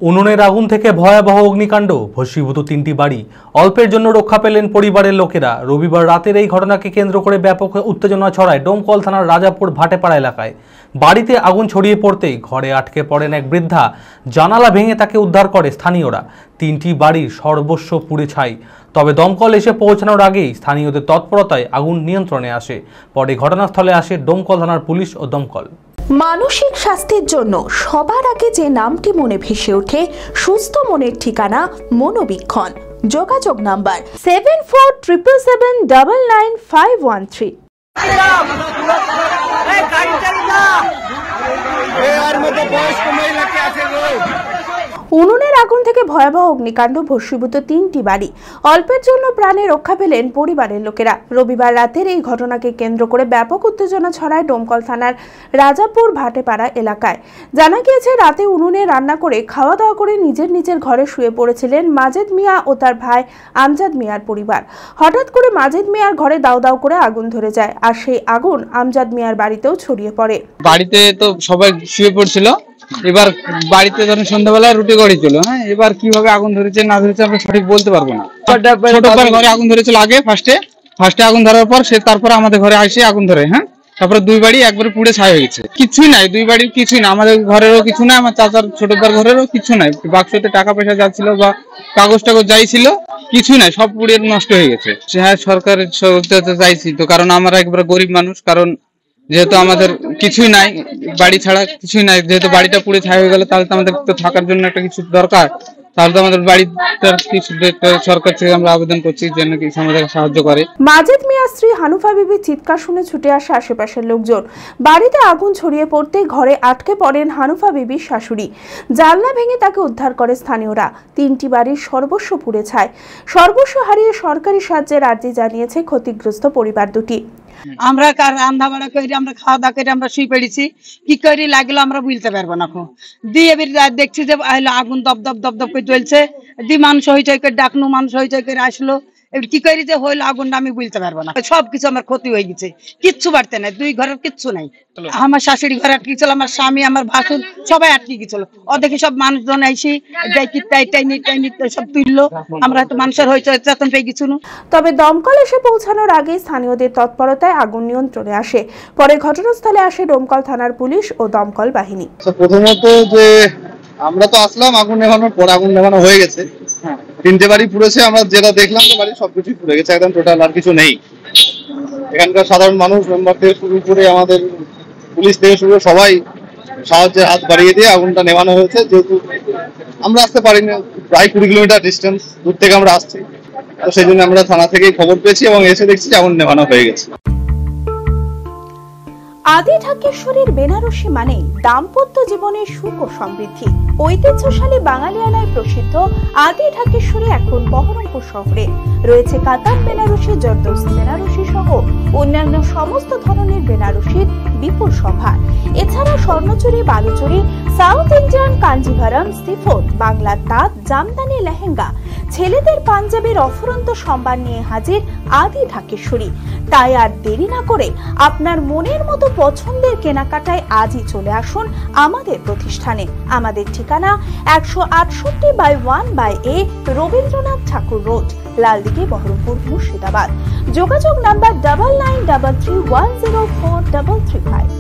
উনুনের আগুন থেকে ভয়াবহ অগ্নিকাণ্ড, ভস্মীভূত 3টি বাড়ি। অল্পের জন্য রক্ষা পেলেন পরিবারের লোকেরা। রবিবার রাতের এই ঘটনাকে কেন্দ্র করে ব্যাপক উত্তেজনা ছড়ায় ডোমকল থানার রাজাপুর ভাটেপাড়া এলাকায়। বাড়িতে আগুন ছড়িয়ে পড়তেই ঘরে আটকে পড়েন এক বৃদ্ধা। জানালা ভেঙে তাকে উদ্ধার করে স্থানীয়রা। 3টি বাড়ির সর্বস্ব পুড়ে ছাই। তবে দমকল এসে পৌঁছানোর আগেই স্থানীয়দের তৎপরতায় আগুন নিয়ন্ত্রণে আসে। পরে ঘটনাস্থলে আসে ডোমকল থানার পুলিশ ও দমকল। মানসিক স্বাস্থ্যের জন্য সবার আগে যে নামটি মনে ভেসে ওঠে, সুস্থ মনের ঠিকানা মনোবীক্ষণ। যোগাযোগ নাম্বার 7477799513। উনুনের আগুন থেকে ভয়াবহ অগ্নিকাণ্ড, ভস্মীভূত 3টি বাড়ি। অল্পের জন্য প্রাণে রক্ষা পেলেন পরিবারের লোকেরা। রবিবার রাতের এই ঘটনাকে কেন্দ্র করে ব্যাপক উত্তেজনা ছড়ায় ডোমকল থানার রাজাপুর ভাটেপাড়া এলাকায়। জানা গিয়েছে, রাতে উনুনে রান্না করে খাওয়া দাওয়া করে নিজের ঘরে শুয়ে পড়েছিলেন মাজেদ মিয়া ও তার ভাই আমজাদ মিয়ার পরিবার। হঠাৎ করে মাজেদ মিয়ার ঘরে দাউ দাউ করে আগুন ধরে যায়, আর সেই আগুন আমজাদ মিয়ার বাড়িতেও ছড়িয়ে পড়ে। বাড়িতে তো সবাই শুয়ে পড়ছিল, এবার বাড়িতে ধরেন সন্ধ্যাবেলা রুটি করেছিল। হ্যাঁ, এবার কিভাবে আগুন ধরেছে না ধরেছে আমরা সঠিক বলতে পারবো না। ছোট ঘরে আগুন ধরেছিল আগে, ফার্স্টে আগুন ধরার পর সে তারপরে আমাদের ঘরে আসে আগুন ধরে। হ্যাঁ, তারপরে 2 বাড়ি একবারে পুড়ে ছাই হয়ে গেছে। কিছুই নাই, 2 বাড়ির কিছুই না, আমাদের ঘরেরও কিছু নাই, আমার চাচার ছোটবার ঘরেরও কিছু নাই। বাক্সতে টাকা পয়সা যাচ্ছিল বা কাগজ টাগজ যাই ছিল, কিছুই নাই, সব পুড়ে নষ্ট হয়ে গেছে। হ্যাঁ, সরকারের সহযোগিতা চাইছি তো, কারণ আমরা একবারে গরিব মানুষ, কারণ যেহেতু আমাদের কিছুই নাই, বাড়ি ছাড়া কিছুই নাই। যেহেতু বাড়িটা পুড়ে ছাই হয়ে গেল, তাহলে তো আমাদের তো থাকার জন্য একটা কিছু দরকার। তাহলে তো আমাদের বাড়িটার কিছু সরকার থেকে আমরা আবেদন করছি যেন কিছু আমাদের সাহায্য করে। মাজেদ মিয়ার স্ত্রী হানুফা বিবি চিৎকার শুনে ছুটে আসে আশেপাশের লোকজন। বাড়িতে আগুন ছড়িয়ে পড়তে ঘরে আটকে পড়েন হানুফা বিবির শাশুড়ি। জানলা ভেঙে তাকে উদ্ধার করে স্থানীয়রা। 3টি বাড়ির সর্বস্ব পুড়ে ছাই। সর্বস্ব হারিয়ে সরকারি সাহায্যের আর্জি জানিয়েছে ক্ষতিগ্রস্ত পরিবার দুটি। আমরা রান্না বাড়া করে আমরা খাওয়া দাওয়া করে আমরা শুয়ে পড়েছি, কি করে লাগলো আমরা বুঝতে পারবো না। দিয়ে দেখছি যে আগুন দপ দপ দপ দপ করে জ্বলছে। দি মানুষ হইচই করে ডাকলো, মানুষ হইচই করে আসলো। এবার কি করি যে হইলো আগুনটা আমি বুঝতে পারবো না। সবকিছু আমার ক্ষতি হয়ে গেছে, কিচ্ছু বাড়তে নাই, 2 ঘরের কিচ্ছু নাই। আমার শাশুড়ি ঘরে আটকে গেছিল, আমার স্বামী আমার ভাসুর সবাই আটকে গেছিল। ও দেখে সব মানুষজন আইসি টাইনি সব তুললো। আমরা তো মানুষের হইচই চেতন পেয়ে গেছিল। তবে দমকল এসে পৌঁছানোর আগে স্থানীয়দের তৎপরতায় আগুন নিয়ন্ত্রণে আসে। পরে ঘটনাস্থলে আসে ডোমকল থানার পুলিশ ও দমকল বাহিনী। প্রথমত যে আমরা তো আসলাম, আগুন নেভানোর পর আগুন নেভানো হয়ে গেছে। 3টে বাড়ি পুড়েছে, আমরা যেটা দেখলাম যে বাড়ি সবকিছু পুড়ে গেছে, একদম টোটাল আর কিছু নেই। এখানকার সাধারণ মানুষ, মেম্বার থেকে শুরু করে আমাদের পুলিশ থেকে শুরু করে সবাই সাহায্যের হাত বাড়িয়ে দিয়ে আগুনটা নেভানো হয়েছে। যেহেতু আমরা আসতে পারিনি, প্রায় 20 কিলোমিটার ডিস্টেন্স দূর থেকে আমরা আসছি, তো সেই জন্য আমরা থানা থেকেই খবর পেয়েছি এবং এসে দেখছি আগুন নেভানো হয়ে গেছে। আদি ঢাকেশ্বরীর বেনারসি মানে দাম্পত্য জীবনের সুখ ও সমৃদ্ধি। ঐতিহ্যশালী বাঙালিয়ানায় প্রসিদ্ধ আদি ঢাকেশ্বরী এখন বহরমপুর শহরে। রয়েছে কাতার বেনারসি, জর্দোসি বেনারসি সহ অন্যান্য সমস্ত ধরনের বেনারসির বিপুল সম্ভার। এছাড়া স্বর্ণচুরি, বালুচুরি, সাউথ ইন্ডিয়ান কাঞ্জিভারাম, সিফোন, বাংলার তাঁত, জামদানি লেহেঙ্গা, ছেলেদের পাঞ্জাবের অফুরন্ত সম্ভার নিয়ে হাজির আদি ঢাকেশ্বরী। তাই আর দেরি না করে আপনার মনের মতো পছন্দের কেনাকাটায় আজই চলে আসুন আমাদের প্রতিষ্ঠানে। আমাদের ঠিকানা 168/1/A রবীন্দ্রনাথ ঠাকুর রোড, লালদিঘি, বহরমপুর, মুর্শিদাবাদ। যোগাযোগ নাম্বার 9933104335।